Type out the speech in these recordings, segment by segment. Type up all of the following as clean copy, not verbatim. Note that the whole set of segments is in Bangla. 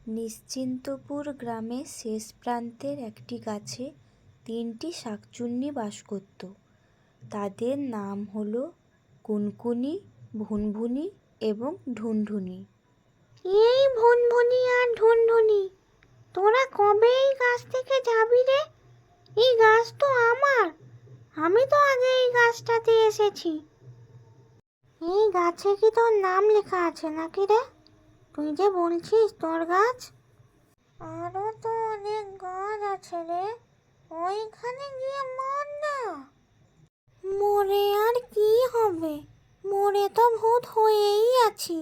নিশ্চিন্তপুর গ্রামের শেষ প্রান্তের একটি গাছে 3টি শাকচুন্নি বাস করত। তাদের নাম হলো কুনকুনি, ভুনভুনি এবং ঢুনঢুনি। এই ভুনভুনি আর ঢুনঢুনি, তোরা কবে এই গাছ থেকে যাবি রে? এই গাছ তো আমার, আমি তো আগে এই গাছটাতে এসেছি। এই গাছে কি তোর নাম লেখা আছে নাকি রে? তুই যে বলছিস তোর গাছ। আরো তো অনেক গাছ আছে রে, ওইখানে গিয়ে মর না। মরে আর কি হবে, মরে তো ভূত হয়েই আছি।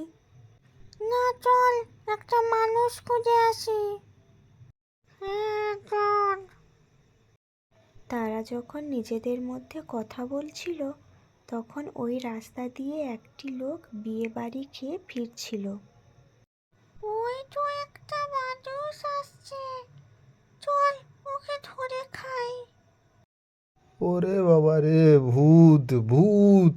না চল, একটা মানুষ খুঁজে আসি। হ্যাঁ চল। তারা যখন নিজেদের মধ্যে কথা বলছিল, তখন ওই রাস্তা দিয়ে একটি লোক বিয়ে বাড়ি খেয়ে ফিরছিল। ওই তো একটা মানুষ আসছে, চল ওকে ধরে খাই। ওরে বাবা রে, ভূত ভূত!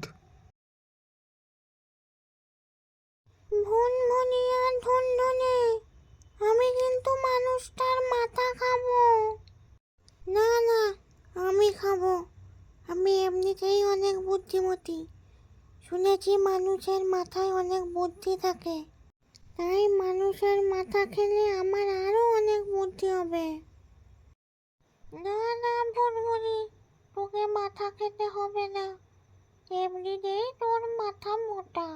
ভুনভুনি আর ঢুনঢুনি, আমি কিন্তু মানুষটার মাথা খাবো। না না, আমি খাবো। আমি এমনিতেই অনেক বুদ্ধিমতী, শুনেছি মানুষের মাথায় অনেক বুদ্ধি থাকে, তাই মানুষের মাথা খেলে আমার আরো অনেক বুদ্ধি হবে। না না ভুনভুনি, তোকে মাথা খেতে হবে না, এমনিতেই তোর মাথা মোটা,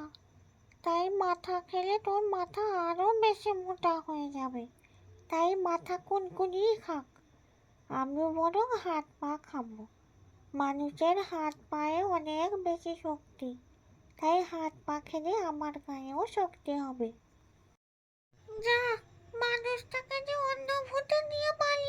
তাই মাথা খেলে তোর মাথা আরো বেশি মোটা হয়ে যাবে। তাই মাথা কুনকুনিই খাক, আমি বরং হাত পা খাবো। মানুষের হাত পায়ে অনেক বেশি শক্তি, তাই হাত পা খেলে আমার গায়েও শক্তি হবে। যা, মানুষটাকে যে অন্য ভূতে নিয়ে পালিয়ে